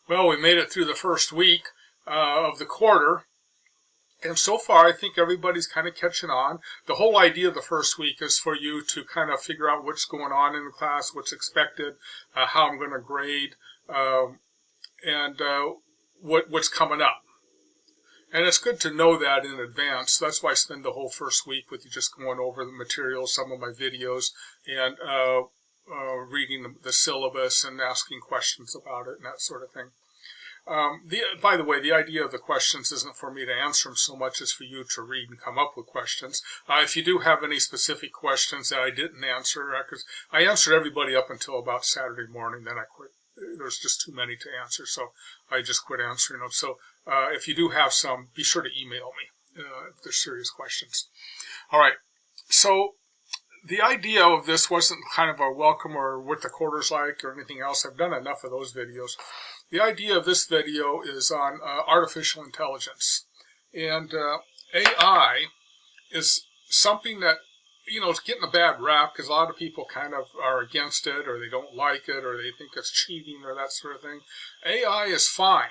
Well, we made it through the first week of the quarter, and so far I think everybody's kind of catching on. The whole idea of the first week is for you to kind of figure out what's going on in the class, what's expected, how I'm going to grade, and what's coming up. And it's good to know that in advance. That's why I spend the whole first week with you just going over the materials, some of my videos, and reading the syllabus and asking questions about it and that sort of thing. By the way, the idea of the questions isn't for me to answer them so much as for you to read and come up with questions. If you do have any specific questions that I didn't answer, because I answered everybody up until about Saturday morning, then I quit. There's just too many to answer, so I just quit answering them. So if you do have some, be sure to email me if there's serious questions. All right, so the idea of this wasn't kind of a welcome or what the quarter's like or anything else. I've done enough of those videos. The idea of this video is on artificial intelligence. And AI is something that, it's getting a bad rap because a lot of people kind of are against it, or they don't like it, or they think it's cheating or that sort of thing. AI is fine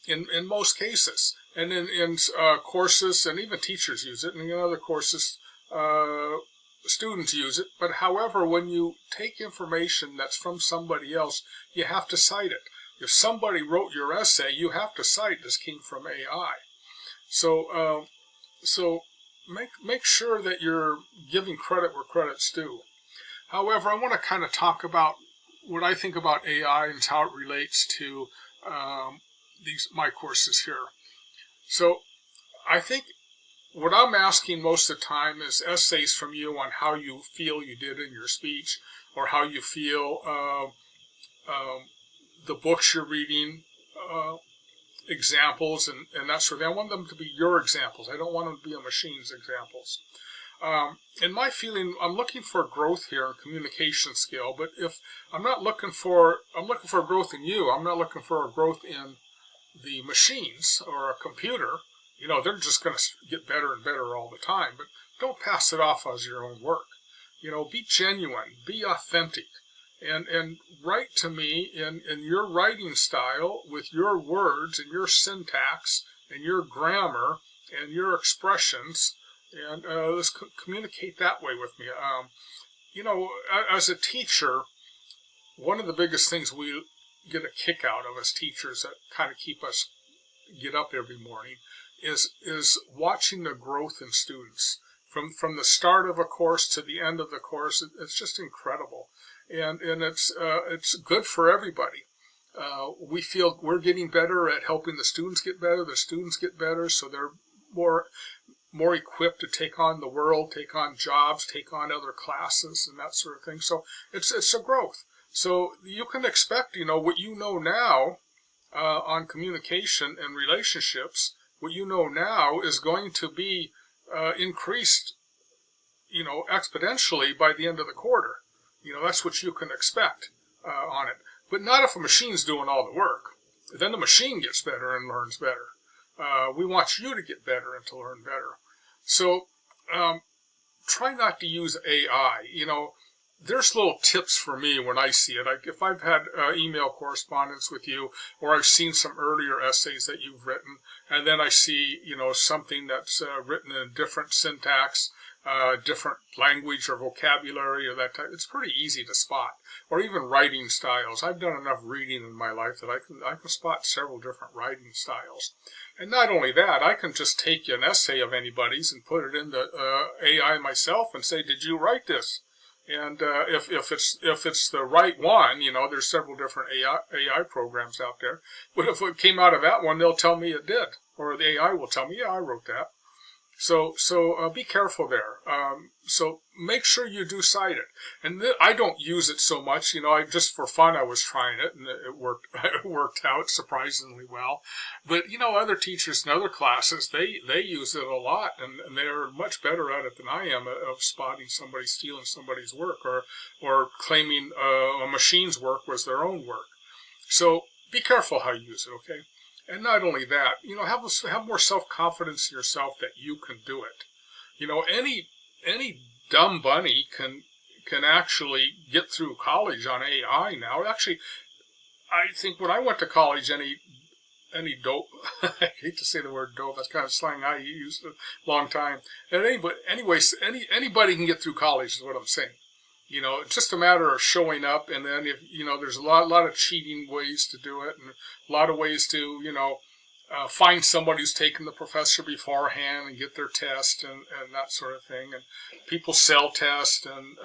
in most cases. And in courses, and even teachers use it, and in other courses, students use it. But however, when you take information that's from somebody else, you have to cite it. If somebody wrote your essay, you have to cite this came from AI. So make sure that you're giving credit where credit's due. However, I want to kind of talk about what I think about AI and how it relates to my courses here. So I think what I'm asking most of the time is essays from you on how you feel you did in your speech, or how you feel the books you're reading, examples and that sort of thing. I want them to be your examples. I don't want them to be a machine's examples. In my feeling, I'm looking for growth here in communication skill, but if I'm looking for growth in you. I'm not looking for a growth in the machines or a computer. They're just going to get better and better all the time, but don't pass it off as your own work. Be genuine, be authentic, and write to me in your writing style with your words and your syntax and your grammar and your expressions, and let's communicate that way with me. As a teacher, one of the biggest things we get a kick out of as teachers that kind of keep us get up every morning is watching the growth in students from the start of a course to the end of the course. It's just incredible, and it's good for everybody. We feel we're getting better at helping the students get better. The students get better, so they're more equipped to take on the world, take on jobs, take on other classes, and that sort of thing. So it's a growth. So you can expect, what you know now on communication and relationships. What you know now is going to be increased, exponentially by the end of the quarter. That's what you can expect on it. But not if a machine's doing all the work. Then the machine gets better and learns better. We want you to get better and to learn better. So try not to use AI. There's little tips for me when I see it. If I've had email correspondence with you, or I've seen some earlier essays that you've written, and then I see, something that's written in different syntax, different language or vocabulary or that type, it's pretty easy to spot. Or even writing styles. I've done enough reading in my life that I can spot several different writing styles. And not only that, I can just take an essay of anybody's and put it into AI myself and say, did you write this? And if it's the right one, there's several different AI programs out there. But if it came out of that one, they'll tell me it did, or the AI will tell me, yeah, I wrote that. So be careful there. So make sure you do cite it. And I don't use it so much. Just for fun, I was trying it, and it worked. It worked out surprisingly well. But other teachers in other classes, they use it a lot, and they're much better at it than I am of spotting somebody stealing somebody's work, or claiming a machine's work was their own work. So be careful how you use it. Okay. And not only that, have more self-confidence in yourself that you can do it. Any dumb bunny can actually get through college on AI now. Actually, I think when I went to college, any dope. I hate to say the word dope. That's kind of slang I used a long time. And anyways, anybody can get through college is what I'm saying. You know, it's just a matter of showing up, and then if you know, there's a lot of cheating ways to do it, and a lot of ways to find somebody who's taken the professor beforehand and get their test and that sort of thing. And people sell tests, and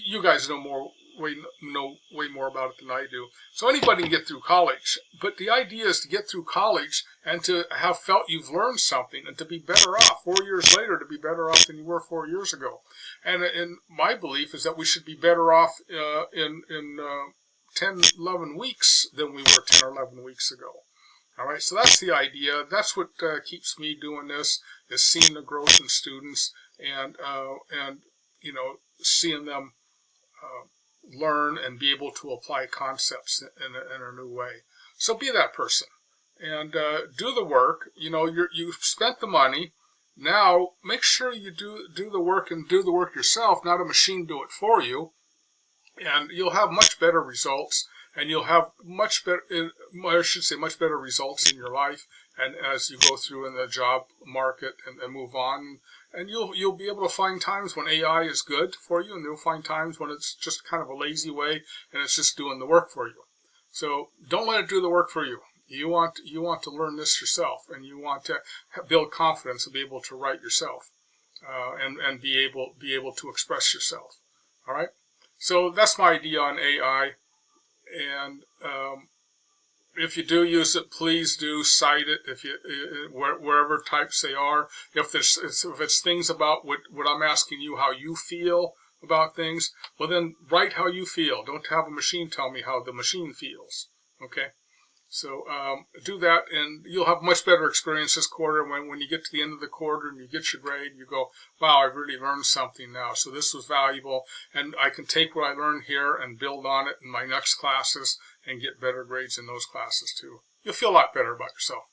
you guys know way more about it than I do. So anybody can get through college, but the idea is to get through college and to have felt you've learned something and to be better off 4 years later, to be better off than you were 4 years ago. And my belief is that we should be better off in 10, 11 weeks than we were 10 or 11 weeks ago. All right, so that's the idea. That's what keeps me doing this, is seeing the growth in students and seeing them learn and be able to apply concepts in a new way. So be that person and do the work. You know, you've spent the money. Now make sure you do the work and do the work yourself, not a machine do it for you, and you'll have much better results. And you'll have much better results in your life, and as you go through in the job market and move on. And you'll be able to find times when AI is good for you, and you'll find times when it's just kind of a lazy way and it's just doing the work for you. So don't let it do the work for you. You want to learn this yourself, and you want to build confidence and be able to write yourself, and be able to express yourself. All right. So that's my idea on AI. And if you do use it, please do cite it. If wherever types they are, if it's things about what I'm asking you, how you feel about things, well then write how you feel. Don't have a machine tell me how the machine feels. Okay, so do that, and you'll have much better experience this quarter. When you get to the end of the quarter and you get your grade, you go, wow, I've really learned something now. So this was valuable, and I can take what I learned here and build on it in my next classes and get better grades in those classes too. You'll feel a lot better about yourself.